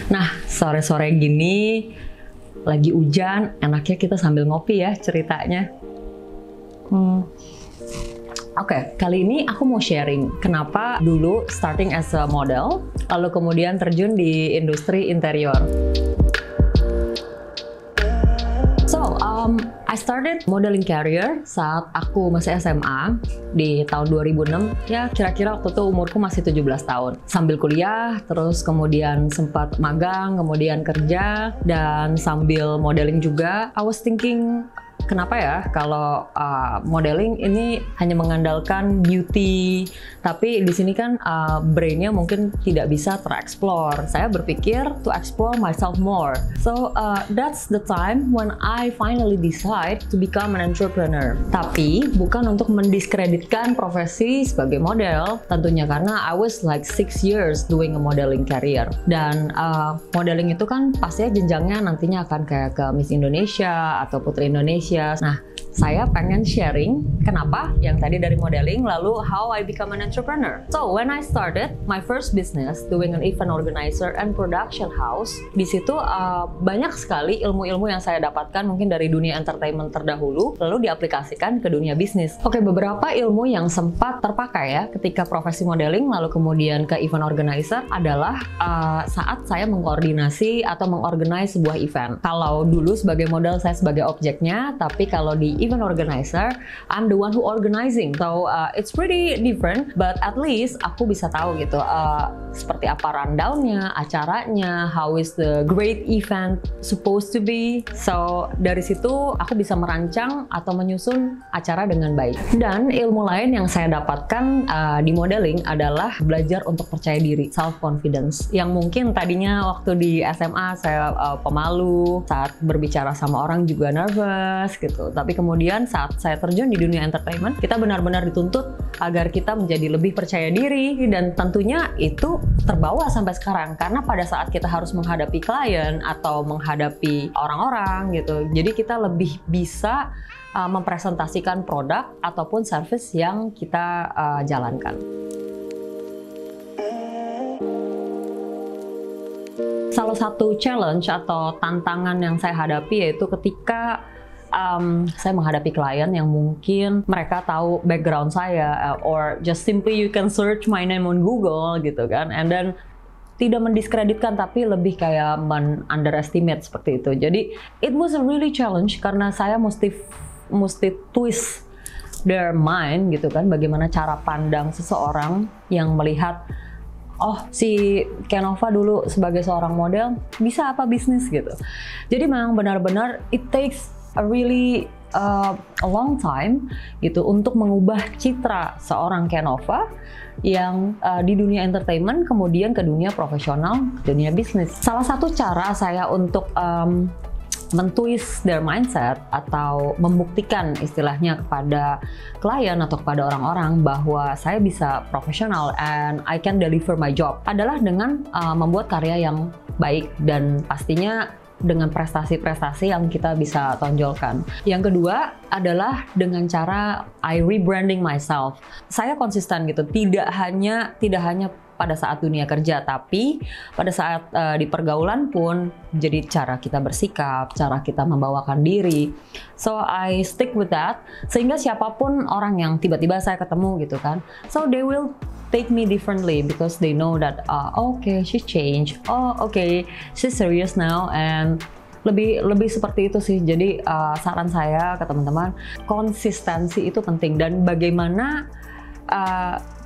Nah, sore-sore gini lagi hujan, enaknya kita sambil ngopi ya ceritanya. Oke, kali ini aku mau sharing kenapa dulu starting as a model, lalu kemudian terjun di industri interior. I started modeling career saat aku masih SMA di tahun 2006. Ya, kira-kira waktu itu umurku masih 17 tahun. Sambil kuliah, terus kemudian sempat magang, kemudian kerja, dan sambil modeling juga. I was thinking, kenapa ya kalau modeling ini hanya mengandalkan beauty, tapi di sini kan brainnya mungkin tidak bisa tereksplor. Saya berpikir to explore myself more. So that's the time when I finally decide to become an entrepreneur. Tapi bukan untuk mendiskreditkan profesi sebagai model, tentunya karena I was like 6 years doing a modeling career. Dan modeling itu kan pastinya jenjangnya nantinya akan kayak ke Miss Indonesia atau Putri Indonesia. Nah, saya pengen sharing kenapa yang tadi dari modeling, lalu how I become an entrepreneur. So, when I started my first business doing an event organizer and production house, di situ banyak sekali ilmu-ilmu yang saya dapatkan mungkin dari dunia entertainment terdahulu, lalu diaplikasikan ke dunia bisnis. Oke, beberapa ilmu yang sempat terpakai ya ketika profesi modeling, lalu kemudian ke event organizer adalah saat saya mengkoordinasi atau mengorganize sebuah event. Kalau dulu sebagai model saya sebagai objeknya, tapi kalau di event organizer, I'm the one who organizing. So it's pretty different, but at least aku bisa tahu gitu seperti apa rundown-nya, acaranya, how is the great event supposed to be. So dari situ aku bisa merancang atau menyusun acara dengan baik. Dan ilmu lain yang saya dapatkan di modeling adalah belajar untuk percaya diri, self confidence. Yang mungkin tadinya waktu di SMA saya pemalu, saat berbicara sama orang juga nervous gitu. Tapi kemudian saat saya terjun di dunia entertainment, kita benar-benar dituntut agar kita menjadi lebih percaya diri, dan tentunya itu terbawa sampai sekarang karena pada saat kita harus menghadapi klien atau menghadapi orang-orang gitu, jadi kita lebih bisa mempresentasikan produk ataupun service yang kita jalankan. Salah satu challenge atau tantangan yang saya hadapi yaitu ketika saya menghadapi klien yang mungkin mereka tahu background saya, or just simply you can search my name on Google gitu kan, and then tidak mendiskreditkan tapi lebih kayak underestimate seperti itu. Jadi it was a really challenge karena saya mesti twist their mind gitu kan, bagaimana cara pandang seseorang yang melihat, oh si Kenova dulu sebagai seorang model bisa apa bisnis gitu. Jadi memang benar-benar it takes a really a long time gitu untuk mengubah citra seorang Kenova yang di dunia entertainment kemudian ke dunia profesional, ke dunia bisnis. Salah satu cara saya untuk mentwist their mindset atau membuktikan istilahnya kepada klien atau kepada orang-orang bahwa saya bisa profesional and I can deliver my job adalah dengan membuat karya yang baik dan pastinya dengan prestasi-prestasi yang kita bisa tonjolkan. Yang kedua adalah dengan cara I rebranding myself. Saya konsisten gitu, tidak hanya pada saat dunia kerja, tapi pada saat di pergaulan pun jadi cara kita bersikap, cara kita membawakan diri. So I stick with that, sehingga siapapun orang yang tiba-tiba saya ketemu gitu kan, so they will take me differently because they know that okay, she changed, oh okay, she's serious now, and lebih seperti itu sih. Jadi saran saya ke teman-teman, konsistensi itu penting, dan bagaimana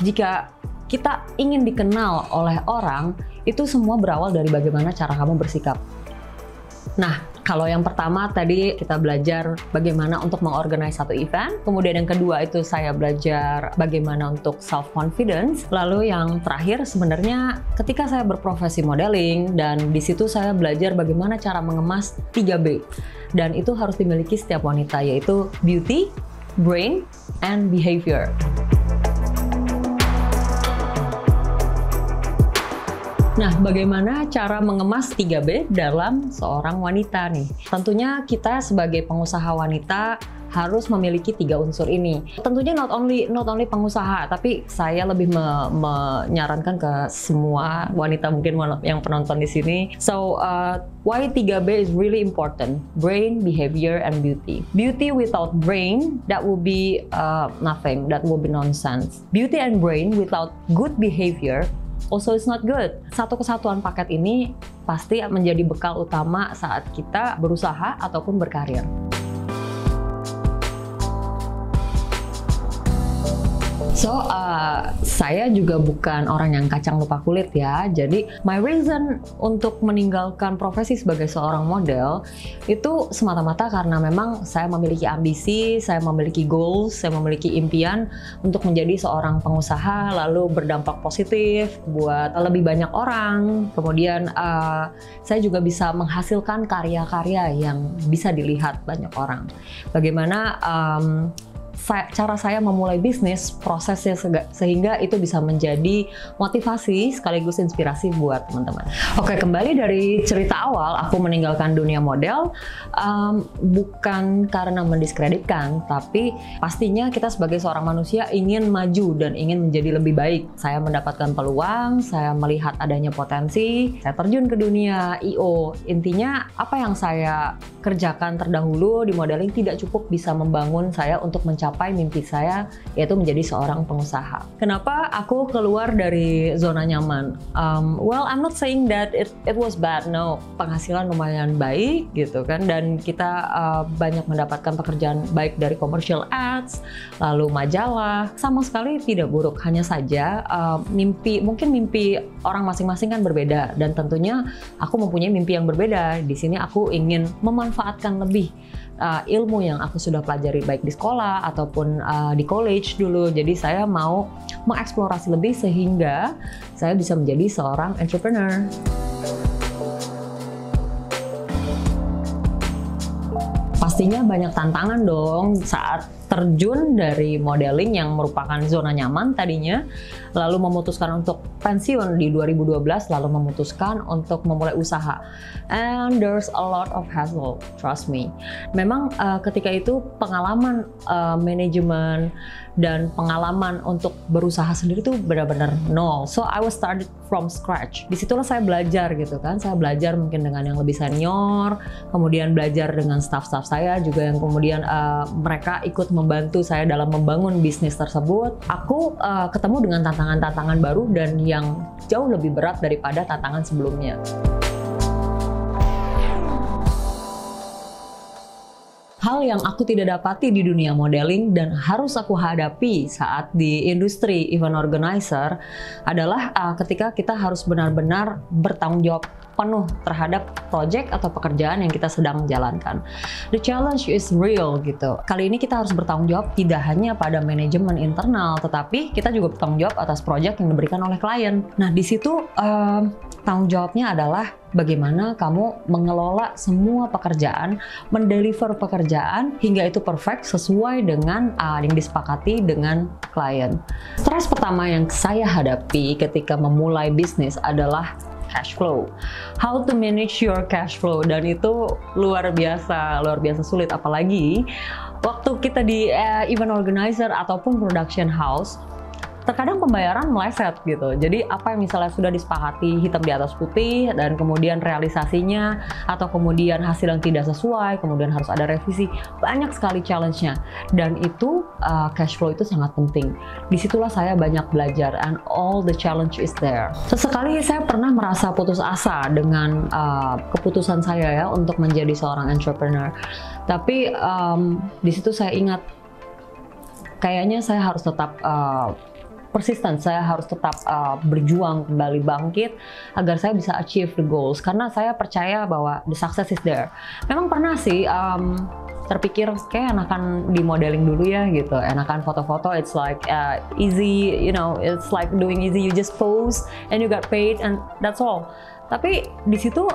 jika kita ingin dikenal oleh orang, itu semua berawal dari bagaimana cara kamu bersikap. Nah, kalau yang pertama tadi kita belajar bagaimana untuk mengorganize satu event, kemudian yang kedua itu saya belajar bagaimana untuk self confidence, lalu yang terakhir sebenarnya ketika saya berprofesi modeling, dan di situ saya belajar bagaimana cara mengemas 3B, dan itu harus dimiliki setiap wanita, yaitu beauty, brain, and behavior. Nah, bagaimana cara mengemas 3B dalam seorang wanita nih? Tentunya kita sebagai pengusaha wanita harus memiliki 3 unsur ini. Tentunya not only pengusaha, tapi saya lebih menyarankan ke semua wanita mungkin yang penonton di sini. So why 3B is really important: brain, behavior, and beauty. Beauty without brain, that will be nothing. That will be nonsense. Beauty and brain without good behavior also is not good. Satu kesatuan paket ini pasti menjadi bekal utama saat kita berusaha ataupun berkarir. So, saya juga bukan orang yang kacang lupa kulit ya. Jadi, my reason untuk meninggalkan profesi sebagai seorang model itu semata-mata karena memang saya memiliki ambisi, saya memiliki goals, saya memiliki impian untuk menjadi seorang pengusaha, lalu berdampak positif buat lebih banyak orang. Kemudian, saya juga bisa menghasilkan karya-karya yang bisa dilihat banyak orang. Bagaimana cara saya memulai bisnis, prosesnya sehingga itu bisa menjadi motivasi sekaligus inspirasi buat teman-teman. Oke, kembali dari cerita awal, aku meninggalkan dunia model bukan karena mendiskreditkan, tapi pastinya kita sebagai seorang manusia ingin maju dan ingin menjadi lebih baik. Saya mendapatkan peluang, saya melihat adanya potensi, saya terjun ke dunia I.O. Intinya, apa yang saya kerjakan terdahulu di modeling tidak cukup bisa membangun saya untuk mencapai mimpi saya, yaitu menjadi seorang pengusaha. Kenapa aku keluar dari zona nyaman? Well, I'm not saying that it was bad. No, penghasilan lumayan baik gitu kan, dan kita banyak mendapatkan pekerjaan baik dari commercial ads, lalu majalah. Sama sekali tidak buruk. Hanya saja mungkin mimpi orang masing-masing kan berbeda, dan tentunya aku mempunyai mimpi yang berbeda. Di sini aku ingin memanfaatkan lebih ilmu yang aku sudah pelajari baik di sekolah ataupun di college dulu. Jadi saya mau mengeksplorasi lebih sehingga saya bisa menjadi seorang entrepreneur. Pastinya banyak tantangan dong saat terjun dari modeling yang merupakan zona nyaman tadinya, lalu memutuskan untuk pensiun di 2012, lalu memutuskan untuk memulai usaha. And there's a lot of hassle, trust me. Memang ketika itu pengalaman manajemen dan pengalaman untuk berusaha sendiri tuh benar-benar nol. So I was started from scratch. Disitulah saya belajar gitu kan. Saya belajar mungkin dengan yang lebih senior, kemudian belajar dengan staff-staff saya juga yang kemudian mereka ikut membantu saya dalam membangun bisnis tersebut. Aku ketemu dengan tantangan-tantangan baru dan yang jauh lebih berat daripada tantangan sebelumnya. Hal yang aku tidak dapati di dunia modeling dan harus aku hadapi saat di industri event organizer adalah ketika kita harus benar-benar bertanggung jawab penuh terhadap project atau pekerjaan yang kita sedang jalankan. The challenge is real gitu. Kali ini kita harus bertanggung jawab tidak hanya pada manajemen internal, tetapi kita juga bertanggung jawab atas project yang diberikan oleh klien. Nah, di situ tanggung jawabnya adalah bagaimana kamu mengelola semua pekerjaan, mendeliver pekerjaan hingga itu perfect sesuai dengan yang disepakati dengan klien. Stres pertama yang saya hadapi ketika memulai bisnis adalah cash flow. How to manage your cash flow, dan itu luar biasa sulit, apalagi waktu kita di event organizer ataupun production house. Terkadang pembayaran meleset gitu. Jadi apa yang misalnya sudah disepakati hitam di atas putih dan kemudian realisasinya atau kemudian hasil yang tidak sesuai, kemudian harus ada revisi. Banyak sekali challenge-nya. Dan itu cash flow itu sangat penting. Disitulah saya banyak belajar, and all the challenge is there. Sesekali saya pernah merasa putus asa dengan keputusan saya ya untuk menjadi seorang entrepreneur. Tapi di situ saya ingat kayaknya saya harus tetap persisten, saya harus tetap berjuang kembali bangkit agar saya bisa achieve the goals, karena saya percaya bahwa the success is there. Memang pernah sih terpikir kayak enakan di modeling dulu ya gitu, enakan foto-foto, it's like easy, you know, it's like doing easy, you just pose and you got paid and that's all. Tapi di situ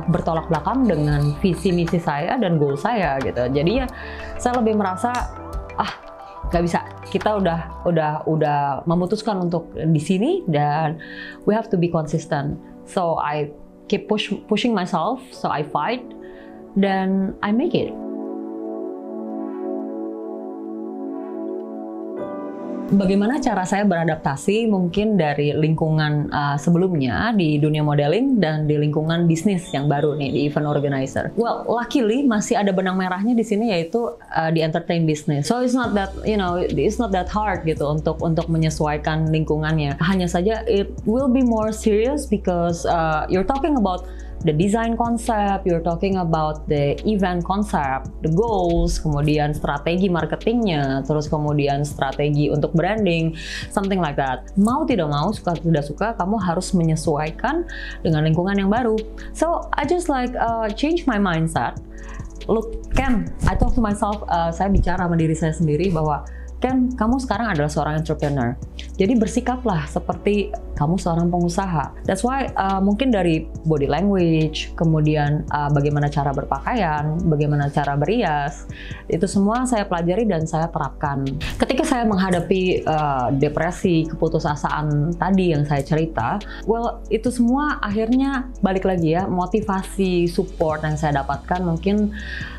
bertolak belakang dengan visi misi saya dan goal saya gitu. Jadi ya saya lebih merasa nggak bisa, kita udah memutuskan untuk di sini dan we have to be consistent. So I keep pushing myself, so I fight, dan I make it. bagaimana cara saya beradaptasi mungkin dari lingkungan sebelumnya di dunia modeling dan di lingkungan bisnis yang baru nih di event organizer. Well, luckily masih ada benang merahnya di sini, yaitu di entertain business. So it's not that, it's not that hard gitu untuk menyesuaikan lingkungannya. Hanya saja it will be more serious because you're talking about the design concept, you're talking about the event concept, the goals, kemudian strategi marketingnya, terus kemudian strategi untuk branding, something like that. Mau tidak mau, suka tidak suka, kamu harus menyesuaikan dengan lingkungan yang baru. So I just change my mindset. Look, Ken, I talk to myself, saya bicara sama diri saya sendiri bahwa Ken, kamu sekarang adalah seorang entrepreneur. Jadi bersikaplah seperti kamu seorang pengusaha. That's why mungkin dari body language, kemudian bagaimana cara berpakaian, bagaimana cara berias, itu semua saya pelajari dan saya terapkan. Ketika saya menghadapi depresi, keputusasaan tadi yang saya cerita, well, itu semua akhirnya balik lagi ya, motivasi, support yang saya dapatkan mungkin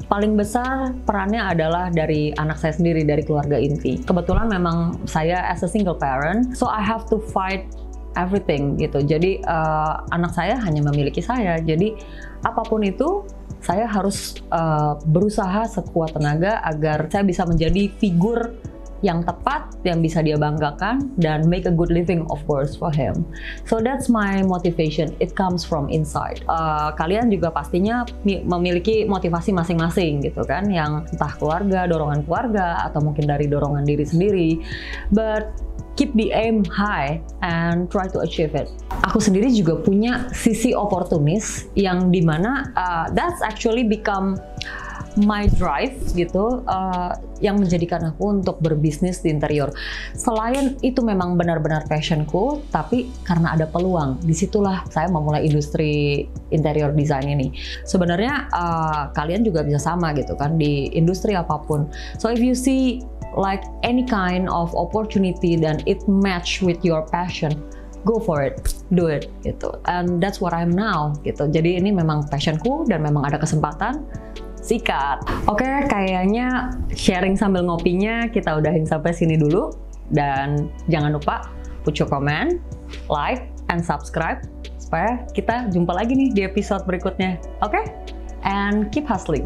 paling besar perannya adalah dari anak saya sendiri, dari keluarga inti. Kebetulan memang saya as a single parent, so I have to fight everything gitu. Jadi anak saya hanya memiliki saya. Jadi apapun itu saya harus berusaha sekuat tenaga agar saya bisa menjadi figur yang tepat, yang bisa dia banggakan, dan make a good living of course for him. So that's my motivation. It comes from inside. Kalian juga pastinya memiliki motivasi masing-masing gitu kan, yang entah keluarga, dorongan keluarga, atau mungkin dari dorongan diri sendiri. But keep the aim high and try to achieve it. Aku sendiri juga punya sisi oportunis yang dimana that's actually become my drive gitu, yang menjadikan aku untuk berbisnis di interior. Selain itu memang benar-benar passionku, tapi karena ada peluang, disitulah saya memulai industri interior design ini. Sebenarnya kalian juga bisa sama gitu kan di industri apapun. So if you see like any kind of opportunity dan it match with your passion, go for it, do it gitu. And that's what I'm now gitu. Jadi ini memang passionku dan memang ada kesempatan, sikat. Oke, kayaknya sharing sambil ngopinya kita udahin sampai sini dulu. Dan jangan lupa put your comment, like, and subscribe supaya kita jumpa lagi nih di episode berikutnya. Oke? And keep hustling.